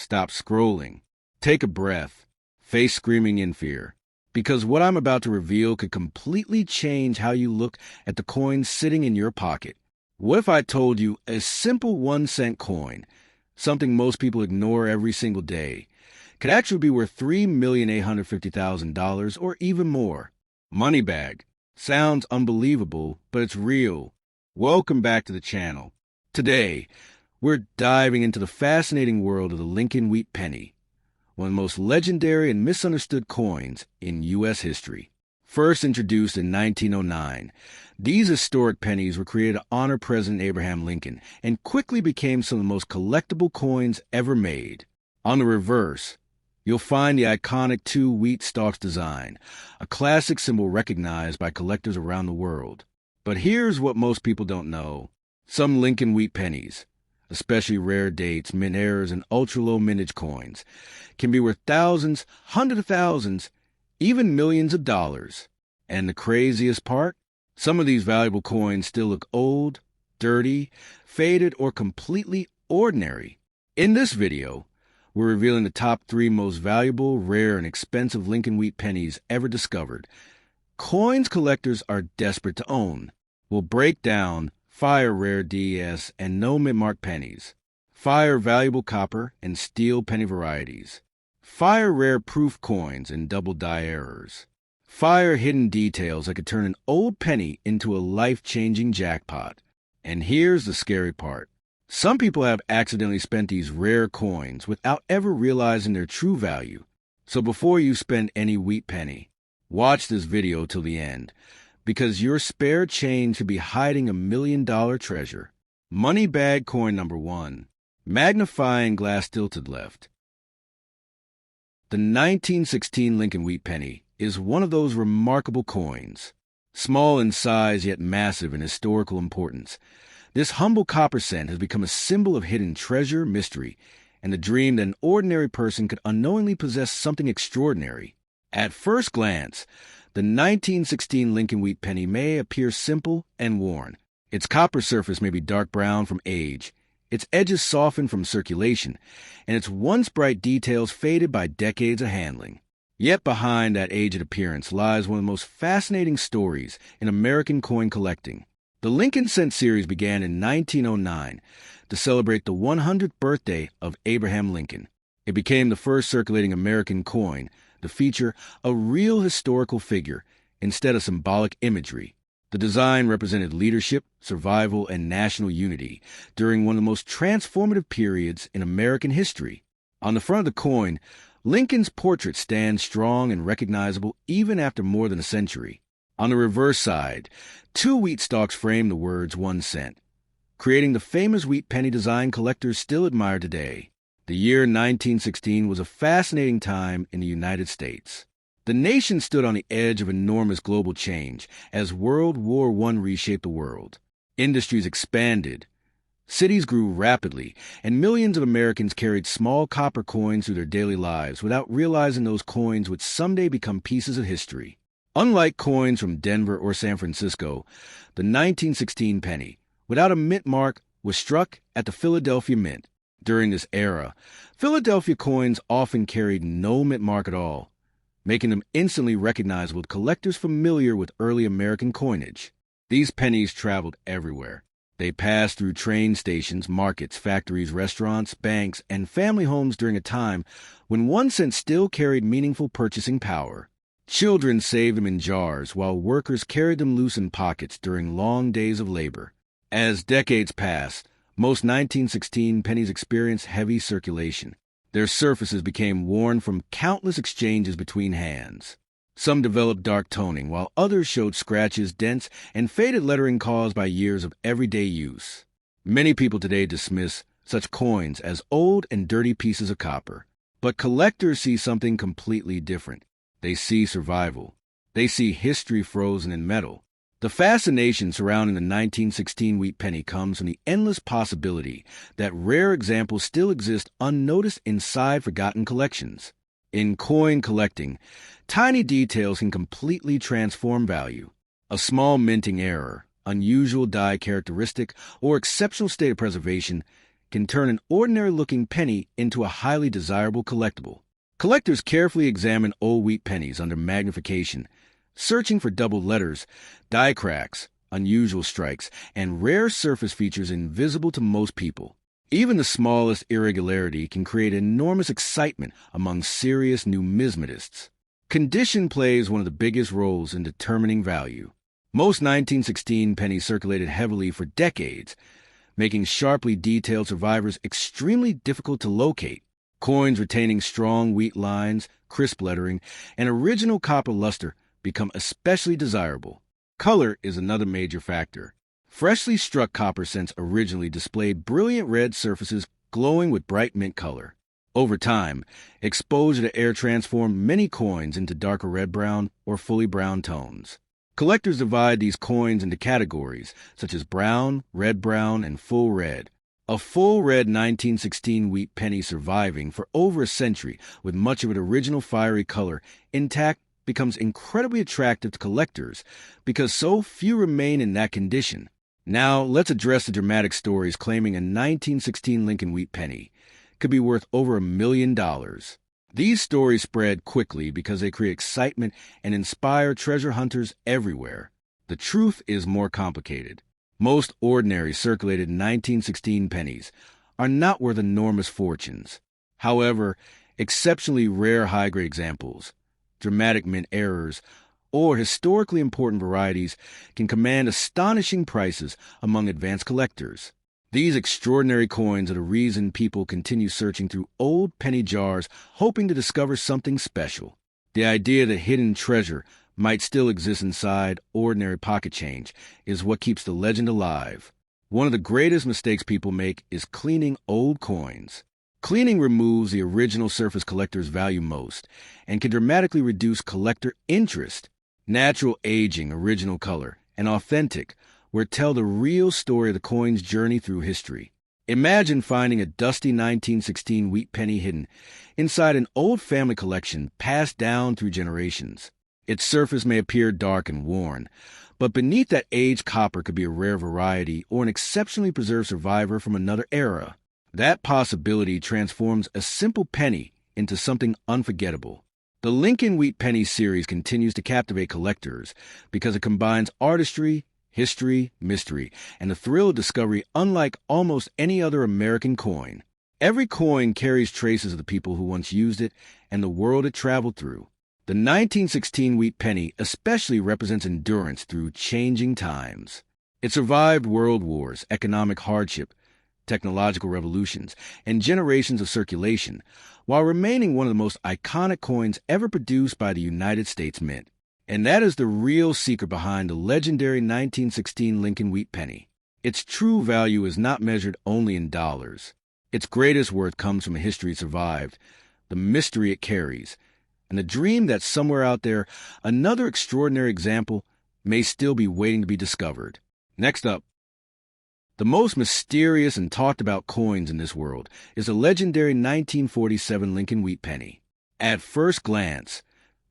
stop scrolling. Take a breath. Face screaming in fear. Because what I'm about to reveal could completely change how you look at the coins sitting in your pocket. What if I told you a simple 1-cent coin, something most people ignore every single day, could actually be worth $3,850,000 or even more? Money bag. Sounds unbelievable, but it's real. Welcome back to the channel. Today, we're diving into the fascinating world of the Lincoln Wheat Penny, one of the most legendary and misunderstood coins in U.S. history. First introduced in 1909, these historic pennies were created to honor President Abraham Lincoln and quickly became some of the most collectible coins ever made. On the reverse, you'll find the iconic 2 wheat stalks design, a classic symbol recognized by collectors around the world. But here's what most people don't know. Some Lincoln Wheat pennies, especially rare dates, mint errors, and ultra-low mintage coins, can be worth thousands, hundreds of thousands, even millions of dollars. And the craziest part? Some of these valuable coins still look old, dirty, faded, or completely ordinary. In this video, we're revealing the top 3 most valuable, rare, and expensive Lincoln Wheat pennies ever discovered. Coins collectors are desperate to own. We'll break down fire rare DS and no mint-mark pennies, fire valuable copper and steel penny varieties, fire rare proof coins and double die errors, fire hidden details that could turn an old penny into a life-changing jackpot. And here's the scary part. Some people have accidentally spent these rare coins without ever realizing their true value. So before you spend any wheat penny, watch this video till the end, because your spare change could be hiding a $1 million treasure. Money bag coin number 1. Magnifying glass tilted left. The 1916 Lincoln Wheat Penny is one of those remarkable coins. Small in size yet massive in historical importance, this humble copper cent has become a symbol of hidden treasure, mystery, and the dream that an ordinary person could unknowingly possess something extraordinary. At first glance, the 1916 Lincoln Wheat Penny may appear simple and worn. Its copper surface may be dark brown from age, its edges softened from circulation, and its once bright details faded by decades of handling. Yet behind that aged appearance lies one of the most fascinating stories in American coin collecting. The Lincoln Cent series began in 1909 to celebrate the 100th birthday of Abraham Lincoln. It became the first circulating American coin to feature a real historical figure instead of symbolic imagery. The design represented leadership, survival, and national unity during one of the most transformative periods in American history. On the front of the coin, Lincoln's portrait stands strong and recognizable even after more than a century. On the reverse side, 2 wheat stalks frame the words 1 cent, creating the famous wheat penny design collectors still admire today. The year 1916 was a fascinating time in the United States. The nation stood on the edge of enormous global change as World War I reshaped the world. Industries expanded, cities grew rapidly, and millions of Americans carried small copper coins through their daily lives without realizing those coins would someday become pieces of history. Unlike coins from Denver or San Francisco, the 1916 penny, without a mint mark, was struck at the Philadelphia Mint. During this era, Philadelphia coins often carried no mint mark at all, making them instantly recognizable to collectors familiar with early American coinage. These pennies traveled everywhere. They passed through train stations, markets, factories, restaurants, banks, and family homes during a time when 1 cent still carried meaningful purchasing power. Children saved them in jars, while workers carried them loose in pockets during long days of labor. As decades passed, most 1916 pennies experienced heavy circulation. Their surfaces became worn from countless exchanges between hands. Some developed dark toning, while others showed scratches, dents, and faded lettering caused by years of everyday use. Many people today dismiss such coins as old and dirty pieces of copper. But collectors see something completely different. They see survival. They see history frozen in metal. The fascination surrounding the 1916 wheat penny comes from the endless possibility that rare examples still exist unnoticed inside forgotten collections. In coin collecting, tiny details can completely transform value. A small minting error, unusual die characteristic, or exceptional state of preservation can turn an ordinary-looking penny into a highly desirable collectible. Collectors carefully examine old wheat pennies under magnification, searching for doubled letters, die cracks, unusual strikes, and rare surface features invisible to most people. Even the smallest irregularity can create enormous excitement among serious numismatists. Condition plays one of the biggest roles in determining value. Most 1916 pennies circulated heavily for decades, making sharply detailed survivors extremely difficult to locate. Coins retaining strong wheat lines, crisp lettering, and original copper luster become especially desirable. Color is another major factor. Freshly struck copper cents originally displayed brilliant red surfaces glowing with bright mint color. Over time, exposure to air transformed many coins into darker red-brown or fully brown tones. Collectors divide these coins into categories such as brown, red-brown, and full red. A full red 1916 wheat penny surviving for over a century with much of its original fiery color intact becomes incredibly attractive to collectors because so few remain in that condition. Now, let's address the dramatic stories claiming a 1916 Lincoln wheat penny could be worth over $1 million. These stories spread quickly because they create excitement and inspire treasure hunters everywhere. The truth is more complicated. Most ordinary circulated 1916 pennies are not worth enormous fortunes. However, exceptionally rare high-grade examples, dramatic mint errors, or historically important varieties can command astonishing prices among advanced collectors. These extraordinary coins are the reason people continue searching through old penny jars hoping to discover something special. The idea that hidden treasure might still exist inside ordinary pocket change is what keeps the legend alive. One of the greatest mistakes people make is cleaning old coins. Cleaning removes the original surface collector's value most and can dramatically reduce collector interest. Natural aging, original color, and authentic will tell the real story of the coin's journey through history. Imagine finding a dusty 1916 wheat penny hidden inside an old family collection passed down through generations. Its surface may appear dark and worn, but beneath that aged copper could be a rare variety or an exceptionally preserved survivor from another era. That possibility transforms a simple penny into something unforgettable. The Lincoln Wheat Penny series continues to captivate collectors because it combines artistry, history, mystery, and the thrill of discovery unlike almost any other American coin. Every coin carries traces of the people who once used it and the world it traveled through. The 1916 wheat penny especially represents endurance through changing times. It survived world wars, economic hardship, technological revolutions, and generations of circulation, while remaining one of the most iconic coins ever produced by the United States Mint. And that is the real secret behind the legendary 1916 Lincoln Wheat Penny. Its true value is not measured only in dollars. Its greatest worth comes from a history it survived, the mystery it carries, and the dream that somewhere out there, another extraordinary example may still be waiting to be discovered. Next up, the most mysterious and talked about coins in this world is the legendary 1947 Lincoln Wheat Penny. At first glance,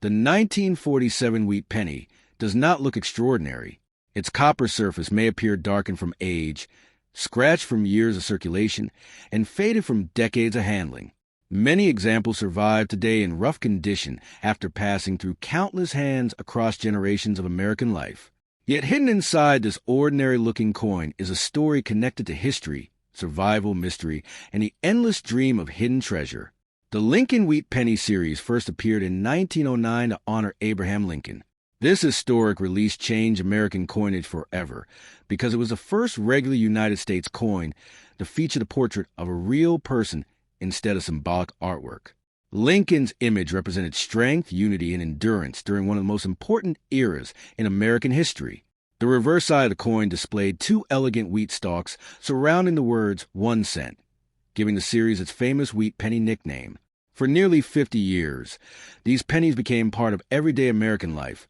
the 1947 wheat penny does not look extraordinary. Its copper surface may appear darkened from age, scratched from years of circulation, and faded from decades of handling. Many examples survive today in rough condition after passing through countless hands across generations of American life. Yet hidden inside this ordinary-looking coin is a story connected to history, survival, mystery, and the endless dream of hidden treasure. The Lincoln Wheat Penny series first appeared in 1909 to honor Abraham Lincoln. This historic release changed American coinage forever because it was the first regular United States coin to feature the portrait of a real person instead of symbolic artwork. Lincoln's image represented strength, unity, and endurance during one of the most important eras in American history. The reverse side of the coin displayed two elegant wheat stalks surrounding the words 1 cent, giving the series its famous wheat penny nickname. For nearly 50 years, these pennies became part of everyday American life,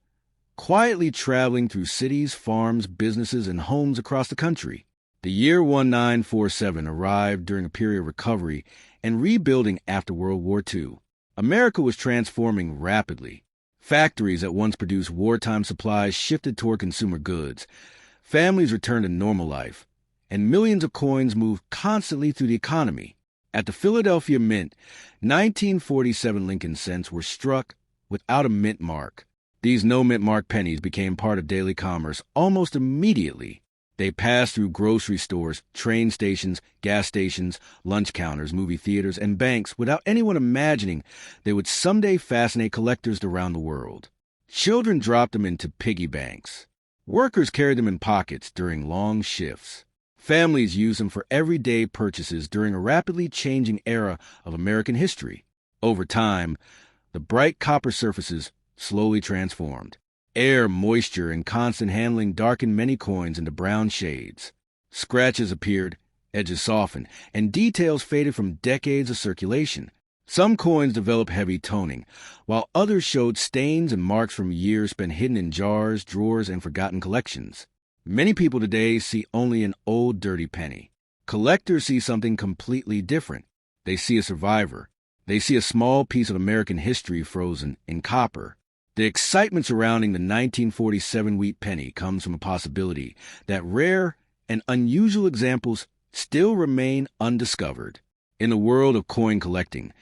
quietly traveling through cities, farms, businesses, and homes across the country. The year 1947 arrived during a period of recovery and rebuilding after World War II. America was transforming rapidly. Factories that once produced wartime supplies shifted toward consumer goods. Families returned to normal life, and millions of coins moved constantly through the economy. At the Philadelphia Mint, 1947 Lincoln cents were struck without a mint mark. These no-mint mark pennies became part of daily commerce almost immediately. They passed through grocery stores, train stations, gas stations, lunch counters, movie theaters, and banks without anyone imagining they would someday fascinate collectors around the world. Children dropped them into piggy banks. Workers carried them in pockets during long shifts. Families used them for everyday purchases during a rapidly changing era of American history. Over time, the bright copper surfaces slowly transformed. Air, moisture, and constant handling darkened many coins into brown shades. Scratches appeared, edges softened, and details faded from decades of circulation. Some coins developed heavy toning, while others showed stains and marks from years spent hidden in jars, drawers, and forgotten collections. Many people today see only an old, dirty penny. Collectors see something completely different. They see a survivor. They see a small piece of American history frozen in copper. The excitement surrounding the 1947 wheat penny comes from a possibility that rare and unusual examples still remain undiscovered. In the world of coin collecting,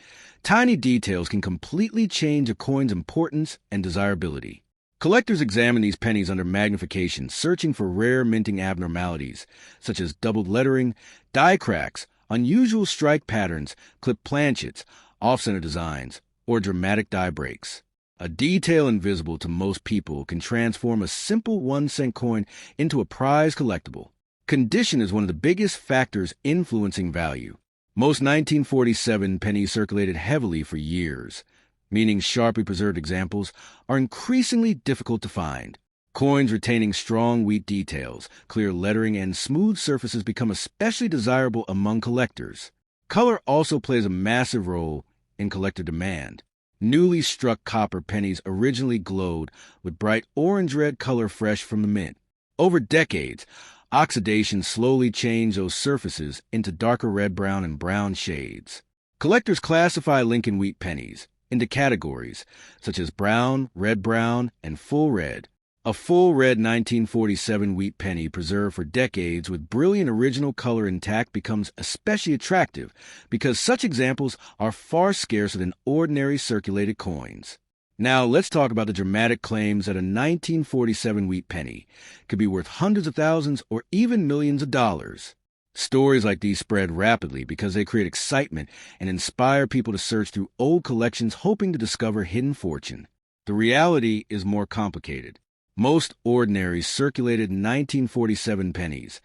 tiny details can completely change a coin's importance and desirability. Collectors examine these pennies under magnification, searching for rare minting abnormalities, such as doubled lettering, die cracks, unusual strike patterns, clipped planchets, off-center designs, or dramatic die breaks. A detail invisible to most people can transform a simple 1-cent coin into a prized collectible. Condition is one of the biggest factors influencing value. Most 1947 pennies circulated heavily for years, meaning sharply preserved examples are increasingly difficult to find. Coins retaining strong wheat details, clear lettering, and smooth surfaces become especially desirable among collectors. Color also plays a massive role in collector demand. Newly struck copper pennies originally glowed with bright orange-red color fresh from the mint. Over decades, oxidation slowly changed those surfaces into darker red-brown and brown shades. Collectors classify Lincoln wheat pennies into categories such as brown, red-brown, and full red. A full red 1947 wheat penny preserved for decades with brilliant original color intact becomes especially attractive because such examples are far scarcer than ordinary circulated coins. Now let's talk about the dramatic claims that a 1947 wheat penny could be worth hundreds of thousands or even millions of dollars. Stories like these spread rapidly because they create excitement and inspire people to search through old collections hoping to discover hidden fortune. The reality is more complicated. Most ordinary circulated 1947 pennies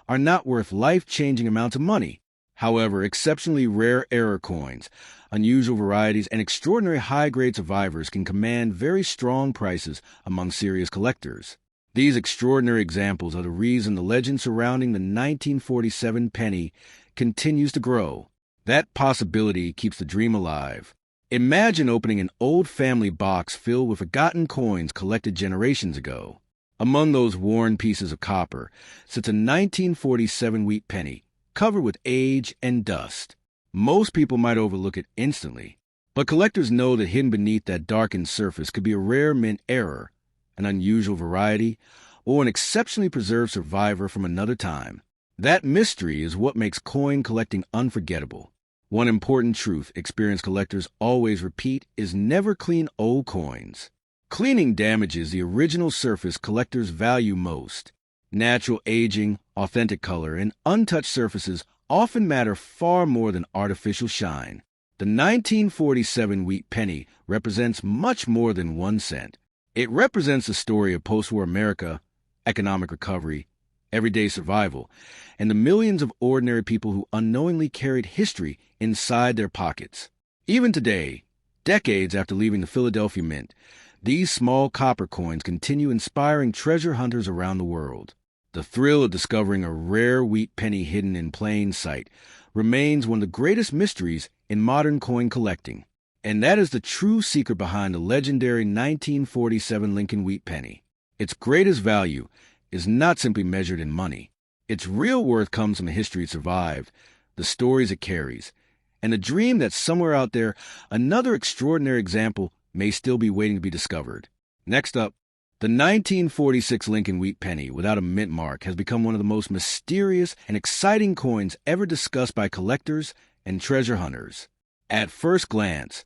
are not worth life-changing amounts of money. However, exceptionally rare error coins, unusual varieties, and extraordinary high-grade survivors can command very strong prices among serious collectors. These extraordinary examples are the reason the legend surrounding the 1947 penny continues to grow. That possibility keeps the dream alive. Imagine opening an old family box filled with forgotten coins collected generations ago. Among those worn pieces of copper sits a 1947 wheat penny covered with age and dust. Most people might overlook it instantly, but collectors know that hidden beneath that darkened surface could be a rare mint error, an unusual variety, or an exceptionally preserved survivor from another time. That mystery is what makes coin collecting unforgettable. One important truth experienced collectors always repeat is never clean old coins. Cleaning damages the original surface collectors value most. Natural aging, authentic color, and untouched surfaces often matter far more than artificial shine. The 1947 wheat penny represents much more than 1 cent. It represents the story of post-war America, economic recovery, everyday survival, and the millions of ordinary people who unknowingly carried history inside their pockets. Even today, decades after leaving the Philadelphia Mint, these small copper coins continue inspiring treasure hunters around the world. The thrill of discovering a rare wheat penny hidden in plain sight remains one of the greatest mysteries in modern coin collecting. And that is the true secret behind the legendary 1947 Lincoln wheat penny. Its greatest value is not simply measured in money. Its real worth comes from the history it survived, the stories it carries, and the dream that somewhere out there, another extraordinary example may still be waiting to be discovered. Next up, The 1946 Lincoln Wheat Penny without a mint mark has become one of the most mysterious and exciting coins ever discussed by collectors and treasure hunters. At first glance,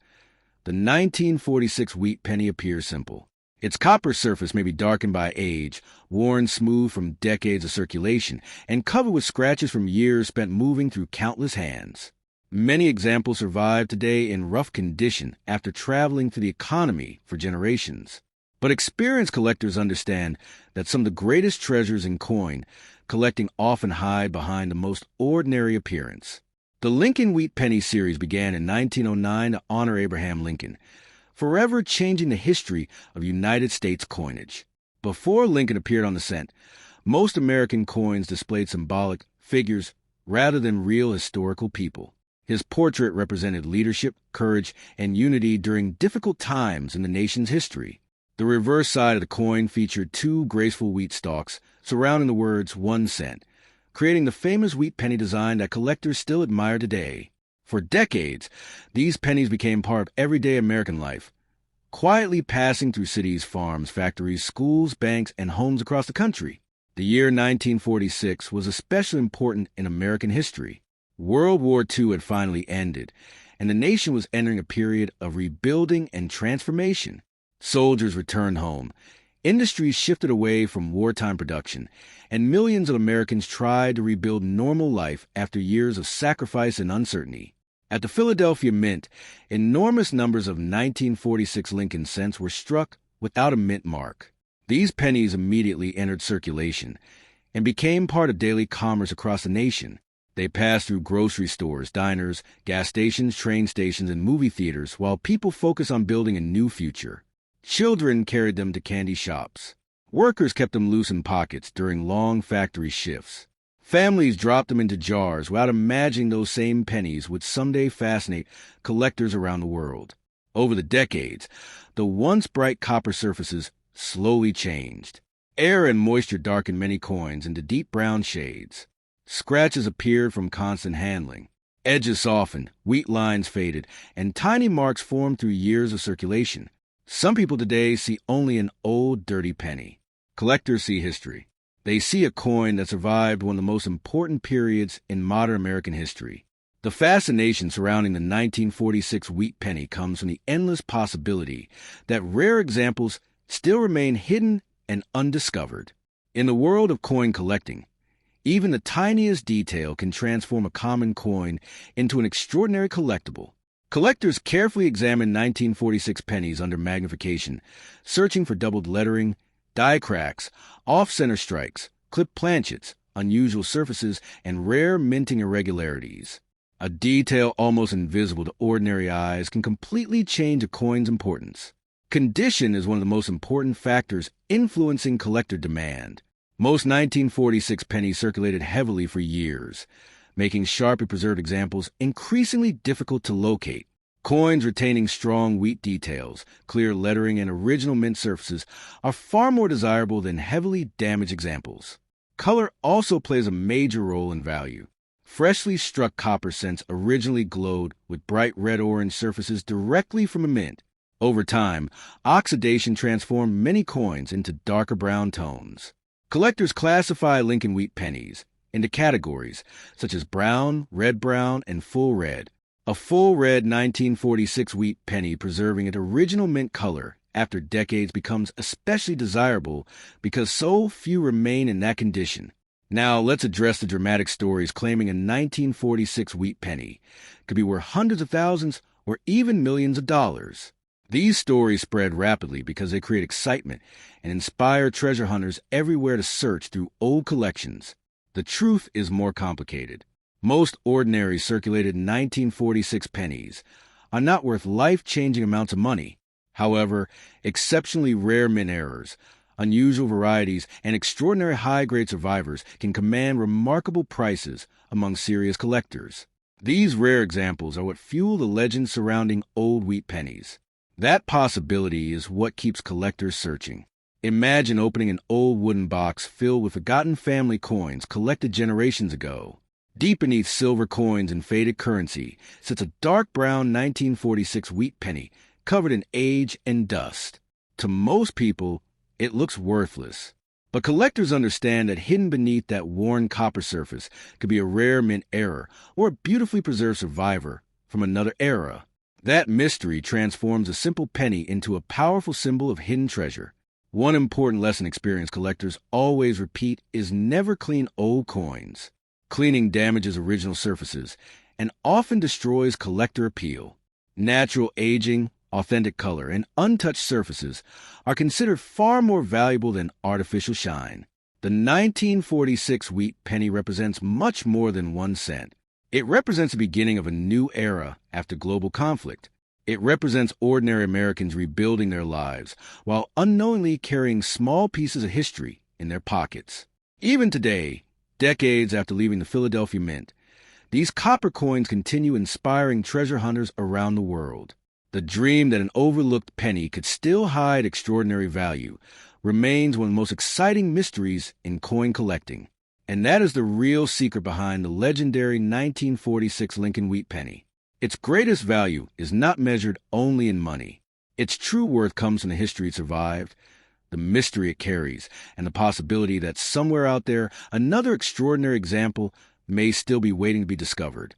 the 1946 Wheat Penny appears simple. Its copper surface may be darkened by age, worn smooth from decades of circulation, and covered with scratches from years spent moving through countless hands. Many examples survive today in rough condition after traveling through the economy for generations. But experienced collectors understand that some of the greatest treasures in coin collecting often hide behind the most ordinary appearance. The Lincoln Wheat Penny series began in 1909 to honor Abraham Lincoln, forever changing the history of United States coinage. Before Lincoln appeared on the scent, most American coins displayed symbolic figures rather than real historical people. His portrait represented leadership, courage, and unity during difficult times in the nation's history. The reverse side of the coin featured two graceful wheat stalks surrounding the words 1 cent, creating the famous wheat penny design that collectors still admire today. For decades, these pennies became part of everyday American life, quietly passing through cities, farms, factories, schools, banks, and homes across the country. The year 1946 was especially important in American history. World War II had finally ended, and the nation was entering a period of rebuilding and transformation. Soldiers returned home, industries shifted away from wartime production, and millions of Americans tried to rebuild normal life after years of sacrifice and uncertainty. At the Philadelphia Mint, enormous numbers of 1946 Lincoln cents were struck without a mint mark. These pennies immediately entered circulation and became part of daily commerce across the nation. They passed through grocery stores, diners, gas stations, train stations, and movie theaters while people focused on building a new future. Children carried them to candy shops. Workers kept them loose in pockets during long factory shifts. Families dropped them into jars without imagining those same pennies would someday fascinate collectors around the world. Over the decades, the once bright copper surfaces slowly changed. Air and moisture darkened many coins into deep brown shades. Scratches appeared from constant handling. Edges softened, wheat lines faded, and tiny marks formed through years of circulation. Some people today see only an old, dirty penny. Collectors see history. They see a coin that survived one of the most important periods in modern American history. The fascination surrounding the 1946 wheat penny comes from the endless possibility that rare examples still remain hidden and undiscovered. In the world of coin collecting, even the tiniest detail can transform a common coin into an extraordinary collectible. Collectors carefully examine 1946 pennies under magnification, searching for doubled lettering, die cracks, off-center strikes, clipped planchets, unusual surfaces, and rare minting irregularities. A detail almost invisible to ordinary eyes can completely change a coin's importance. Condition is one of the most important factors influencing collector demand. Most 1946 pennies circulated heavily for years, making sharply preserved examples increasingly difficult to locate. Coins retaining strong wheat details, clear lettering, and original mint surfaces are far more desirable than heavily damaged examples. Color also plays a major role in value. Freshly struck copper cents originally glowed with bright red-orange surfaces directly from a mint. Over time, oxidation transformed many coins into darker brown tones. Collectors classify Lincoln Wheat pennies into categories such as brown, and full red. A full red 1946 wheat penny preserving its original mint color after decades becomes especially desirable because so few remain in that condition. Now let's address the dramatic stories claiming a 1946 wheat penny could be worth hundreds of thousands or even millions of dollars. These stories spread rapidly because they create excitement and inspire treasure hunters everywhere to search through old collections. The truth is more complicated. Most ordinary circulated 1946 pennies are not worth life-changing amounts of money. However, exceptionally rare mint errors, unusual varieties, and extraordinary high-grade survivors can command remarkable prices among serious collectors. These rare examples are what fuel the legends surrounding old wheat pennies. That possibility is what keeps collectors searching. Imagine opening an old wooden box filled with forgotten family coins collected generations ago. Deep beneath silver coins and faded currency sits a dark brown 1946 wheat penny covered in age and dust. To most people, it looks worthless. But collectors understand that hidden beneath that worn copper surface could be a rare mint error or a beautifully preserved survivor from another era. That mystery transforms a simple penny into a powerful symbol of hidden treasure. One important lesson experienced collectors always repeat is never clean old coins. Cleaning damages original surfaces and often destroys collector appeal. Natural aging, authentic color, and untouched surfaces are considered far more valuable than artificial shine. The 1946 wheat penny represents much more than 1 cent. It represents the beginning of a new era after global conflict. It represents ordinary Americans rebuilding their lives while unknowingly carrying small pieces of history in their pockets. Even today, decades after leaving the Philadelphia Mint, these copper coins continue inspiring treasure hunters around the world. The dream that an overlooked penny could still hide extraordinary value remains one of the most exciting mysteries in coin collecting. And that is the real secret behind the legendary 1946 Lincoln wheat penny. Its greatest value is not measured only in money. Its true worth comes from the history it survived, the mystery it carries, and the possibility that somewhere out there, another extraordinary example may still be waiting to be discovered.